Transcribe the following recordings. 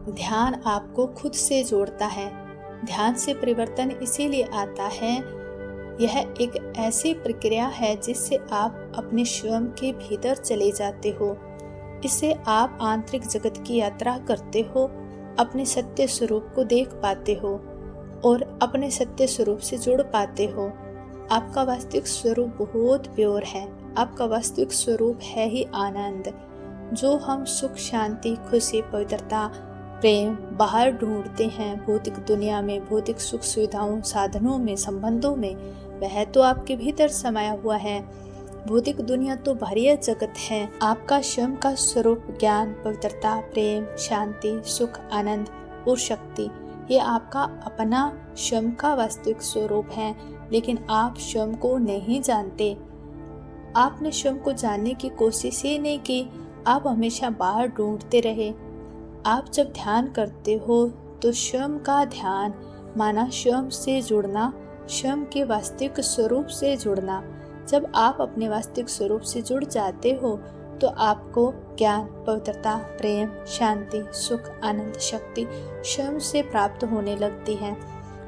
ध्यान आपको खुद से जोड़ता है। ध्यान से परिवर्तन इसीलिए आता है, यह एक ऐसी प्रक्रिया है जिससे आप अपने स्वयं के भीतर चले जाते हो। इससे आप आंतरिक जगत की यात्रा करते हो, अपने सत्य स्वरूप को देख पाते हो और अपने सत्य स्वरूप से जुड़ पाते हो। आपका वास्तविक स्वरूप बहुत प्योर है। आपका वास्तविक स्वरूप है ही आनंद। जो हम सुख, शांति, खुशी, पवित्रता, प्रेम बाहर ढूंढते हैं भौतिक दुनिया में, भौतिक सुख सुविधाओं, साधनों में, संबंधों में, वह तो आपके भीतर समाया हुआ है। भौतिक दुनिया तो बाह्य जगत है। आपका स्वयं का स्वरूप ज्ञान, पवित्रता, प्रेम, शांति, सुख, आनंद और शक्ति, ये आपका अपना स्वयं का वास्तविक स्वरूप है। लेकिन आप स्वयं को नहीं जानते। आपने स्वयं को जानने की कोशिश ही नहीं की। आप हमेशा बाहर ढूंढते रहे। आप जब ध्यान करते हो तो स्वयं का ध्यान माना स्वयं से जुड़ना, स्वयं के वास्तविक स्वरूप से जुड़ना। जब आप अपने वास्तविक स्वरूप से जुड़ जाते हो तो आपको ज्ञान, पवित्रता, प्रेम, शांति, सुख, आनंद, शक्ति स्वयं से प्राप्त होने लगती है।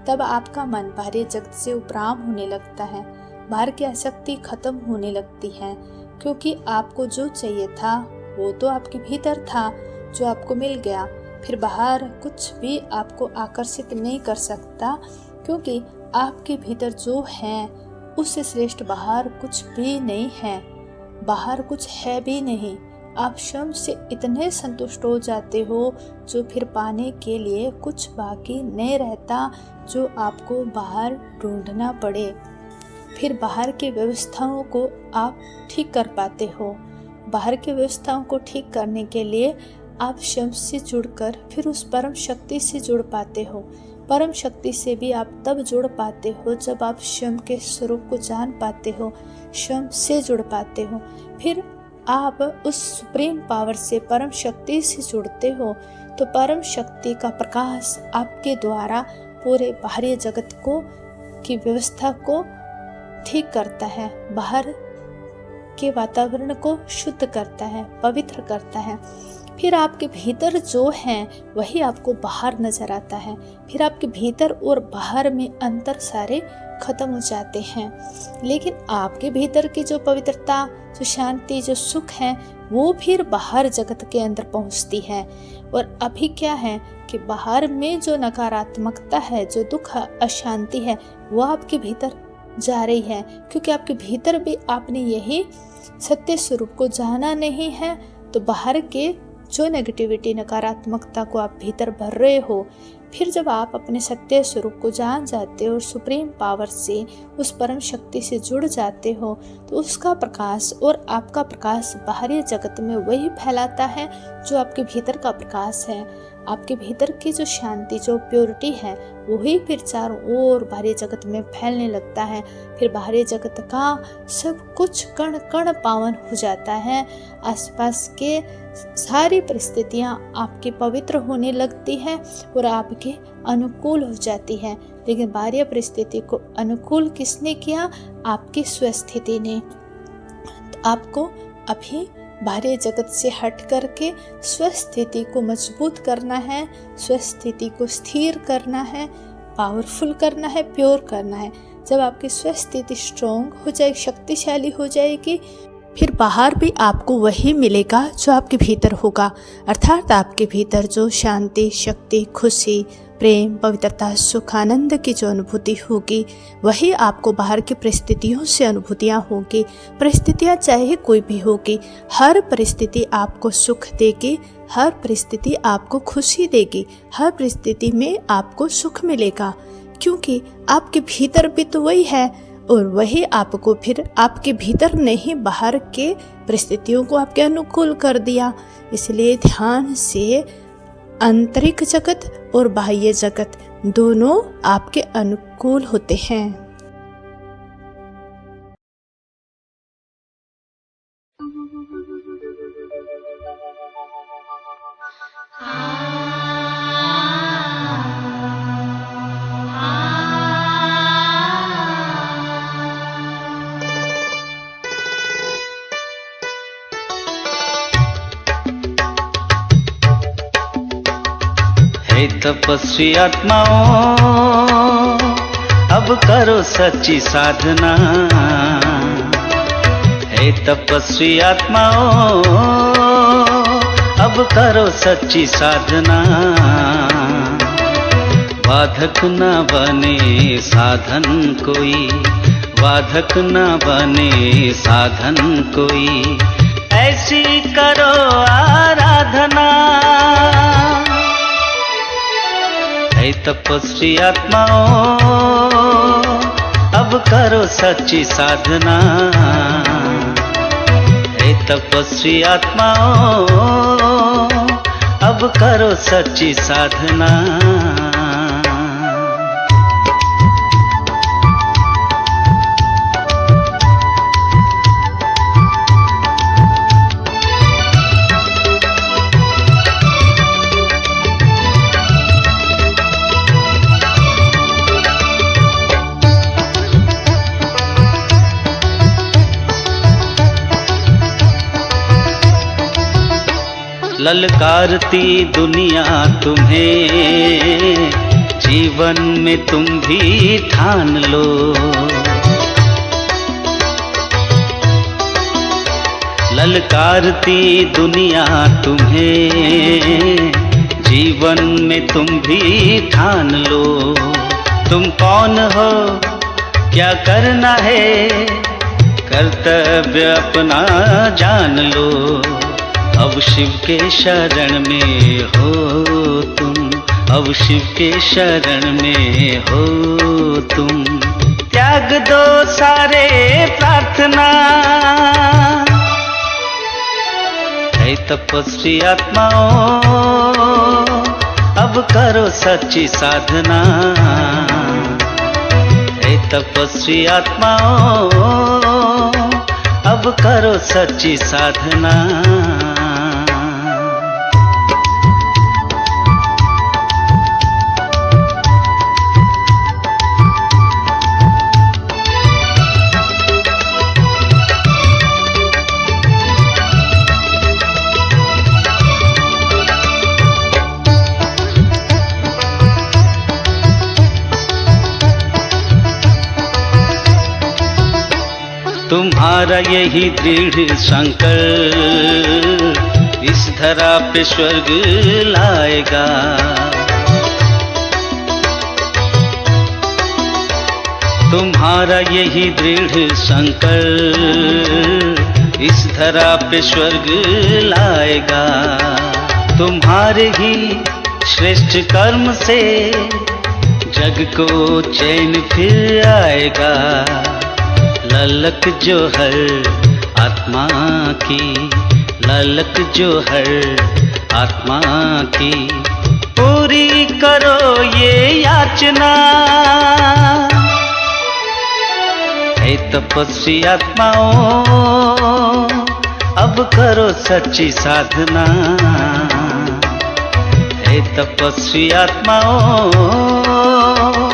तब आपका मन बाहरी जगत से उपराम होने लगता है। बाहर की आसक्ति खत्म होने लगती है, क्योंकि आपको जो चाहिए था वो तो आपके भीतर था, जो आपको मिल गया। फिर बाहर कुछ भी आपको आकर्षित नहीं कर सकता, क्योंकि आपके भीतर जो है उससे श्रेष्ठ बाहर कुछ भी नहीं है। बाहर कुछ है भी नहीं। आप स्वयं से इतने संतुष्ट हो जाते हो जो फिर पाने के लिए कुछ बाकी नहीं रहता, जो आपको बाहर ढूंढना पड़े। फिर बाहर की व्यवस्थाओं को आप ठीक कर पाते हो। बाहर की व्यवस्थाओं को ठीक करने के लिए आप स्वयं से जुड़कर फिर उस परम शक्ति से जुड़ पाते हो। परम शक्ति से भी आप तब जुड़ पाते हो जब आप स्वयं के स्वरूप को जान पाते हो, स्वयं से जुड़ पाते हो। फिर आप उस सुप्रीम पावर से, परम शक्ति से जुड़ते हो तो परम शक्ति का प्रकाश आपके द्वारा पूरे बाहरी जगत को की व्यवस्था को ठीक करता है, बाहर के वातावरण को शुद्ध करता है, पवित्र करता है। फिर आपके भीतर जो है वही आपको बाहर नजर आता है। फिर आपके भीतर और बाहर में अंतर सारे खत्म हो जाते हैं। लेकिन आपके भीतर की जो पवित्रता, जो शांति, जो सुख है, वो फिर बाहर जगत के अंदर पहुंचती है। और अभी क्या है कि बाहर में जो नकारात्मकता है, जो दुख, अशांति है, वो आपके भीतर जा रही है, क्योंकि आपके भीतर भी आपने यही सत्य स्वरूप को जाना नहीं है। तो बाहर के जो नेगेटिविटी, नकारात्मकता को आप भीतर भर रहे हो। फिर जब आप अपने सत्य स्वरूप को जान जाते हो और सुप्रीम पावर से, उस परम शक्ति से जुड़ जाते हो, तो उसका प्रकाश और आपका प्रकाश बाहरी जगत में वही फैलाता है जो आपके भीतर का प्रकाश है। आपके भीतर की जो शांति, जो प्योरिटी है, वही फिर चारों ओर बाहरी जगत में फैलने लगता है। फिर बाहरी जगत का सब कुछ कण कण पावन हो जाता है। आसपास के सारी परिस्थितियाँ आपके पवित्र होने लगती हैं और आपके अनुकूल हो जाती हैं। लेकिन बाहरी परिस्थिति को अनुकूल किसने किया? आपकी स्वस्थिति ने। तो आपको अभी बाहरी जगत से हट करके स्वस्थिति को मजबूत करना है, स्वस्थिति को स्थिर करना है, पावरफुल करना है, प्योर करना है। जब आपकी स्वस्थिति स्ट्रॉन्ग हो जाएगी, शक्तिशाली हो जाएगी, फिर बाहर भी आपको वही मिलेगा जो आपके भीतर होगा। अर्थात आपके भीतर जो शांति, शक्ति, खुशी, प्रेम, पवित्रता, सुख, आनंद की जो अनुभूति होगी, वही आपको बाहर की परिस्थितियों से अनुभूतियाँ होगी। परिस्थितियाँ चाहे कोई भी होगी, हर परिस्थिति आपको सुख देगी, हर परिस्थिति आपको खुशी देगी, हर परिस्थिति में आपको सुख मिलेगा, क्योंकि आपके भीतर भी तो वही है और वही आपको फिर आपके भीतर ने ही बाहर के परिस्थितियों को आपके अनुकूल कर दिया। इसलिए ध्यान से आंतरिक जगत और बाह्य जगत दोनों आपके अनुकूल होते हैं। हे तपस्वी आत्माओं, अब करो सच्ची साधना। हे तपस्वी आत्माओं, अब करो सच्ची साधना। बाधक न बने साधन कोई, बाधक न बने साधन कोई, ऐसी करो आराधना। हे तपस्वी आत्माओं, अब करो सच्ची साधना। हे तपस्वी आत्माओं, अब करो सच्ची साधना। ललकारती दुनिया तुम्हें, जीवन में तुम भी ठान लो। ललकारती दुनिया तुम्हें, जीवन में तुम भी ठान लो। तुम कौन हो, क्या करना है, कर्तव्य अपना जान लो। अब शिव के शरण में हो तुम, अब शिव के शरण में हो तुम। त्याग दो सारे प्रार्थना। हे तपस्वी आत्माओं, अब करो सच्ची साधना। हे तपस्वी आत्माओं, अब करो सच्ची साधना। तुम्हारा यही दृढ़ संकल्प इस धरा पे स्वर्ग लाएगा। तुम्हारा यही दृढ़ संकल्प इस धरा पे स्वर्ग लाएगा। तुम्हारे ही श्रेष्ठ कर्म से जग को चैन फिर आएगा। ललक जो हर आत्मा की, ललक जो हर आत्मा की, पूरी करो ये याचना। हे तपस्वी आत्माओं, अब करो सच्ची साधना। हे तपस्वी आत्माओं,